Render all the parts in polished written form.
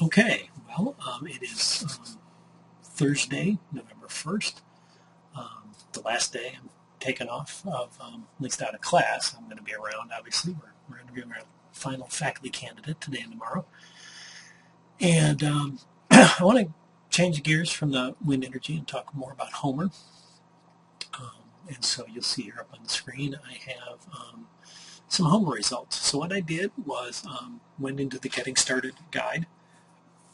Okay, well, it is Thursday, November 1st, the last day I'm taking off of, at least out of class. I'm going to be around, obviously. We're interviewing our final faculty candidate today and tomorrow. And I want to change gears from the wind energy and talk more about Homer. And so you'll see here up on the screen, I have some Homer results. So what I did was went into the Getting Started guide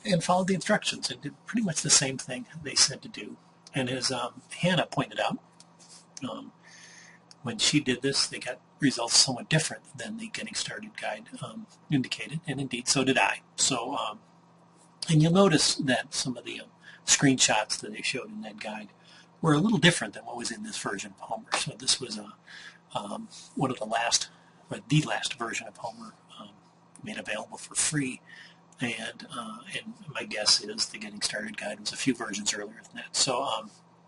and followed the instructions and did pretty much the same thing they said to do. And as Hannah pointed out, when she did this, they got results somewhat different than the Getting Started guide indicated, and indeed so did I. So, and you'll notice that some of the screenshots that they showed in that guide were a little different than what was in this version of Homer. So this was one of the last, or the last version of Homer made available for free. And my guess is the Getting Started guide was a few versions earlier than that. So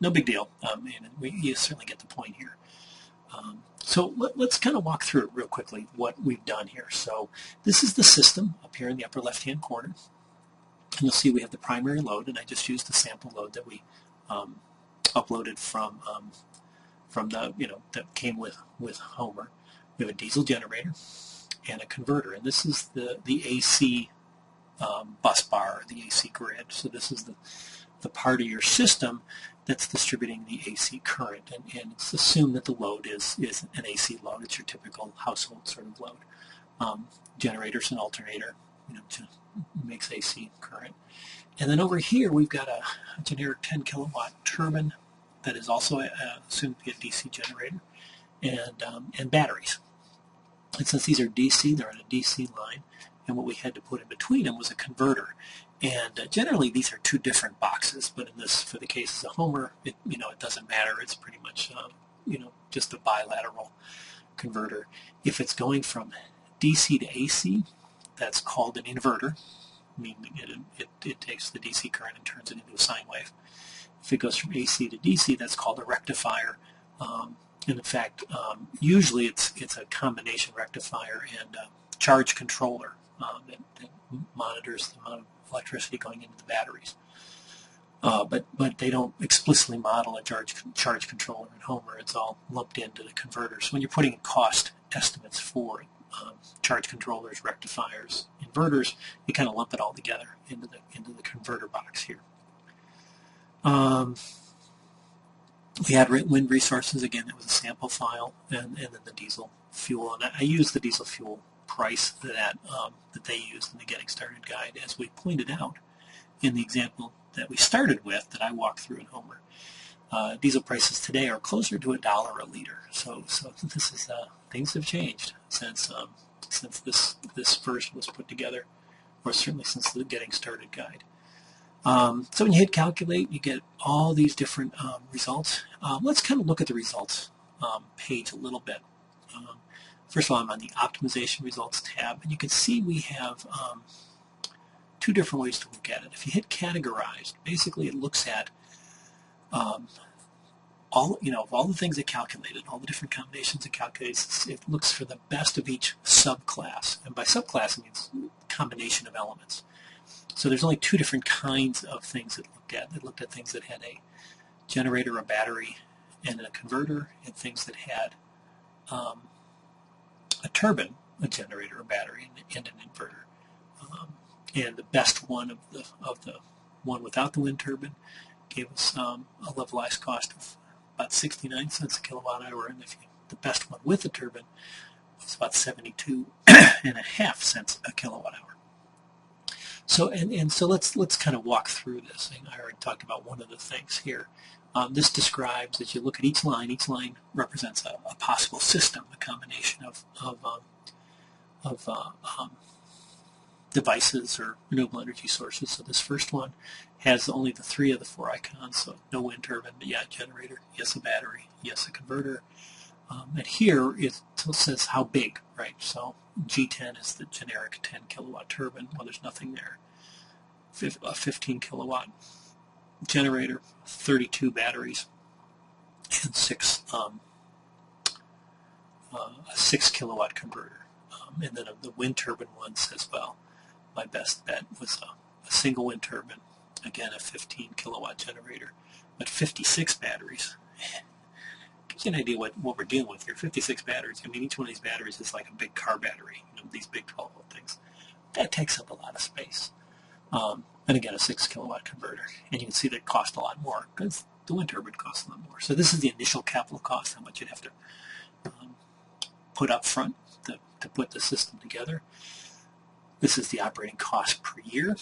no big deal. And you certainly get the point here. So let's kind of walk through it real quickly, what we've done here. So this is the system up here in the upper left-hand corner. And you'll see we have the primary load, and I just used the sample load that we uploaded from the, that came with Homer. We have a diesel generator and a converter, and this is the AC bus bar, the AC grid. So this is the part of your system that's distributing the AC current, and it's assumed that the load is an AC load. It's your typical household sort of load. Generators and alternator, makes AC current. And then over here we've got a generic 10 kilowatt turbine that is also assumed to be a DC generator, and batteries. And since these are DC, they're on a DC line, and what we had to put in between them was a converter. And generally these are two different boxes, but in this, for the cases of Homer, it doesn't matter. It's pretty much just a bilateral converter. If it's going from DC to AC, that's called an inverter, meaning it takes the DC current and turns it into a sine wave. If it goes from AC to DC, that's called a rectifier. And in fact, usually it's a combination rectifier and charge controller that monitors the amount of electricity going into the batteries. But they don't explicitly model a charge controller in Homer. It's all lumped into the converters. When you're putting in cost estimates for charge controllers, rectifiers, inverters, you kind of lump it all together into the converter box here. We had wind resources. Again, it was a sample file, and then the diesel fuel. And I used the diesel fuel price that they used in the Getting Started guide, as we pointed out in the example that we started with, that I walked through in Homer. Diesel prices today are closer to $1 a liter. So this is things have changed since this version was put together, or certainly since the Getting Started guide. So when you hit calculate, you get all these different results. Let's kind of look at the results page a little bit. First of all, I'm on the optimization results tab, and you can see we have two different ways to look at it. If you hit categorized, basically it looks at all the things it calculated, all the different combinations it calculates. It looks for the best of each subclass, and by subclass it means combination of elements. So there's only two different kinds of things it looked at. It looked at things that had a generator, a battery, and a converter, and things that had a turbine, a generator, a battery, and an inverter. And the best one of the one without the wind turbine gave us a levelized cost of about 69 cents a kilowatt hour, and the best one with the turbine was about 72.5 cents a kilowatt hour. So so let's kind of walk through this. I already talked about one of the things here. This describes, as you look at each line represents a possible system, a combination of devices or renewable energy sources. So this first one has only the three of the four icons, so no wind turbine, but yeah, generator, yes, a battery, yes, a converter. And here it says how big, right? So G10 is the generic 10 kilowatt turbine. Well, there's nothing there. A 15 kilowatt generator, 32 batteries, and a 6 kilowatt converter. And then the wind turbine one says, well, my best bet was a single wind turbine, again a 15 kilowatt generator, but 56 batteries. Gives you an idea what we're dealing with here. 56 batteries. I mean, each one of these batteries is like a big car battery, these big 12-volt things. That takes up a lot of space. And again, a 6 kilowatt converter. And you can see that it costs a lot more because the wind turbine costs a lot more. So this is the initial capital cost, how much you'd have to put up front to put the system together. This is the operating cost per year.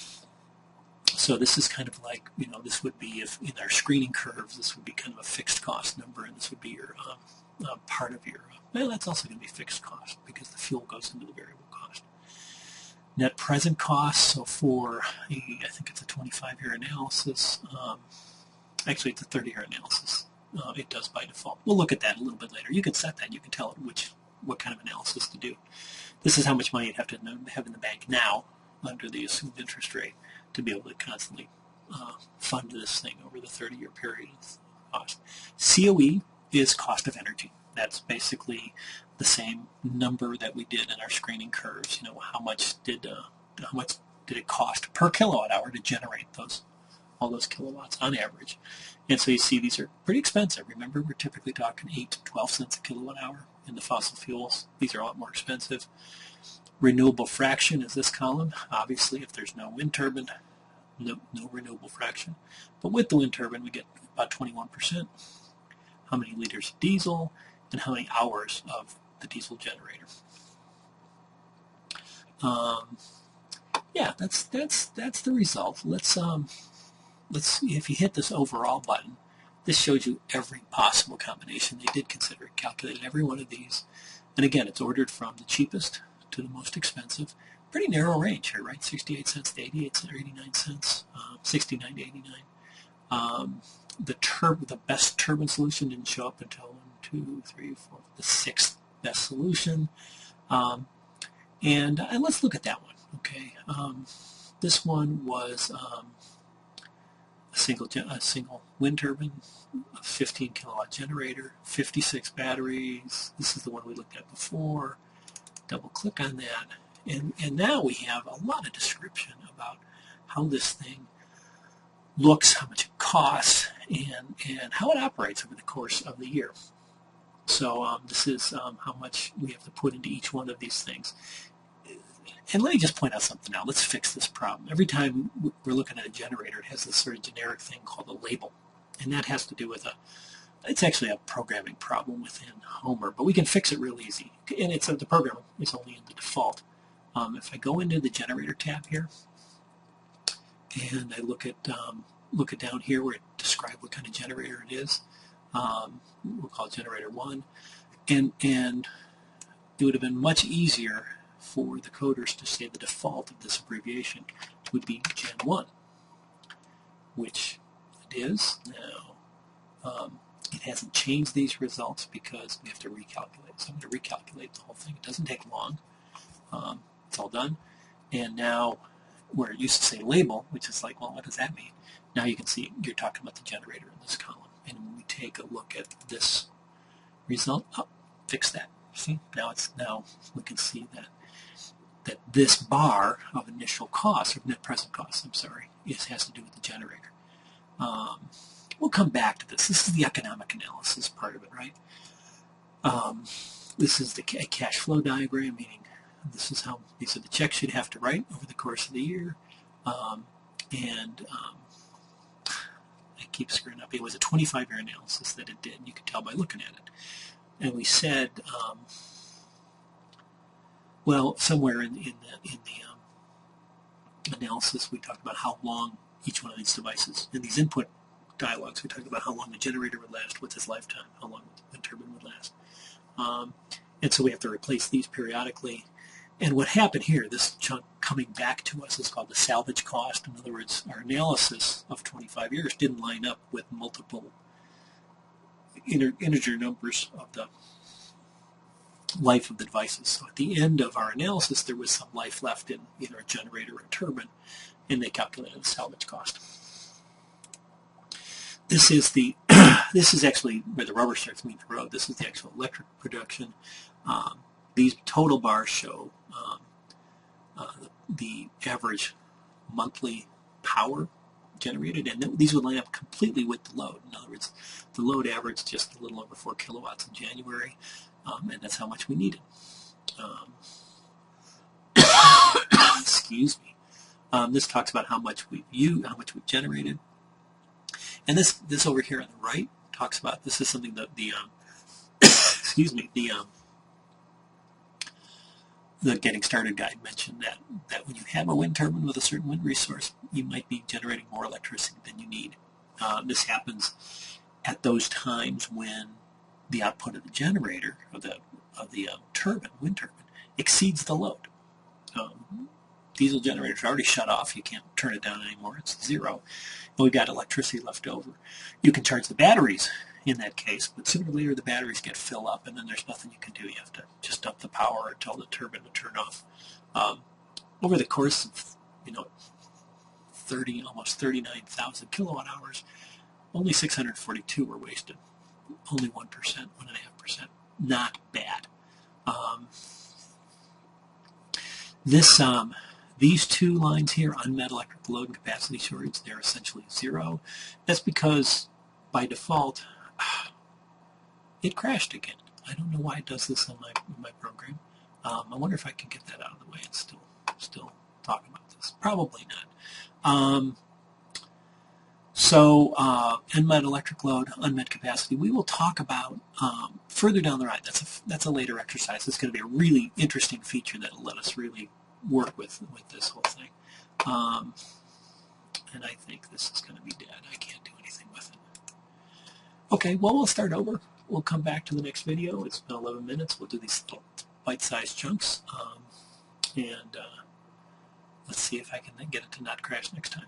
So this is kind of like, this would be, if in our screening curves, this would be kind of a fixed cost number, and this would be your part of your, well, that's also going to be fixed cost because the fuel goes into the variable cost. Net present cost, so for, I think it's a 25-year analysis, actually it's a 30-year analysis, it does by default. We'll look at that a little bit later. You can set that, you can tell it what kind of analysis to do. This is how much money you'd have to have in the bank now under the assumed interest rate to be able to constantly fund this thing over the 30-year period of cost. COE is cost of energy. That's basically the same number that we did in our screening curves. How much did it cost per kilowatt hour to generate all those kilowatts on average? And so you see these are pretty expensive. Remember, we're typically talking 8 to 12 cents a kilowatt hour in the fossil fuels. These are a lot more expensive. Renewable fraction is this column. Obviously, if there's no wind turbine, no renewable fraction. But with the wind turbine, we get about 21%. How many liters of diesel and how many hours of the diesel generator. Yeah, that's the result. Let's see if you hit this overall button. This shows you every possible combination. They did consider it, calculated every one of these. And again, it's ordered from the cheapest to the most expensive. Pretty narrow range here, right? 68 cents to 88 cents or 89 cents, 69 to 89. The best turbine solution didn't show up until 1, 2, 3, 4, the sixth best solution. And let's look at that one, okay? This one was a single wind turbine, a 15 kilowatt generator, 56 batteries. This is the one we looked at before. Double click on that. And now we have a lot of description about how this thing looks, how much it costs, and how it operates over the course of the year. So this is how much we have to put into each one of these things. And let me just point out something now. Let's fix this problem. Every time we're looking at a generator, it has this sort of generic thing called a label. And that has to do with it's actually a programming problem within Homer, but we can fix it real easy. And the program is only in the default. If I go into the generator tab here, and I look at down here where it describes what kind of generator it is, we'll call it generator 1, and it would have been much easier for the coders to say the default of this abbreviation would be Gen 1, which it is now. It hasn't changed these results because we have to recalculate. So I'm going to recalculate the whole thing. It doesn't take long. It's all done. And now, where it used to say label, which is like, well, what does that mean? Now you can see you're talking about the generator in this column. And when we take a look at this result, fix that. See, now we can see that this bar of initial cost, or net present cost, has to do with the generator. We'll come back to this. This is the economic analysis part of it, right? This is a cash flow diagram, meaning these are the checks you'd have to write over the course of the year. I keep screwing up. It was a 25-year analysis that it did. You could tell by looking at it. And we said, well, somewhere in the analysis, we talked about how long each one of these devices, in these input dialogues, we talked about how long the generator would last, what's its lifetime, how long the turbine would last. And so we have to replace these periodically. And what happened here, this chunk coming back to us, is called the salvage cost. In other words, our analysis of 25 years didn't line up with multiple integer numbers of the life of the devices. So at the end of our analysis, there was some life left in either a generator or a turbine, and they calculated the salvage cost. This is actually where the rubber starts meeting the road. This is the actual electric production. These total bars show the average monthly power generated, and these would line up completely with the load. In other words, the load averaged just a little over 4 kilowatts in January, and that's how much we needed. Excuse me. This talks about how much we've used, how much we've generated, and this over here on the right talks about, this is something that the excuse me, the Getting Started guide mentioned that when you have a wind turbine with a certain wind resource, you might be generating more electricity than you need. This happens at those times when the output of the generator, of the turbine, wind turbine, exceeds the load. Diesel generators are already shut off. You can't turn it down anymore. It's zero. And we've got electricity left over. You can charge the batteries in that case, but sooner or later the batteries get filled up, and then there's nothing you can do. You have to just up the power or tell the turbine to turn off. Over the course of, almost 39,000 kilowatt hours, only 642 were wasted. Only 1%, 1.5%. Not bad. These two lines here, unmet electric load and capacity shortage, they're essentially zero. That's because by default, it crashed again. I don't know why it does this in my program. I wonder if I can get that out of the way and still talk about this. Probably not. Unmet electric load, unmet capacity, we will talk about further down the line. That's a later exercise. It's going to be a really interesting feature that will let us really work with this whole thing. And I think this is going to be dead. I can't do anything with it. Okay, well, we'll start over. We'll come back to the next video. It's been 11 minutes. We'll do these little bite-sized chunks. And let's see if I can then get it to not crash next time.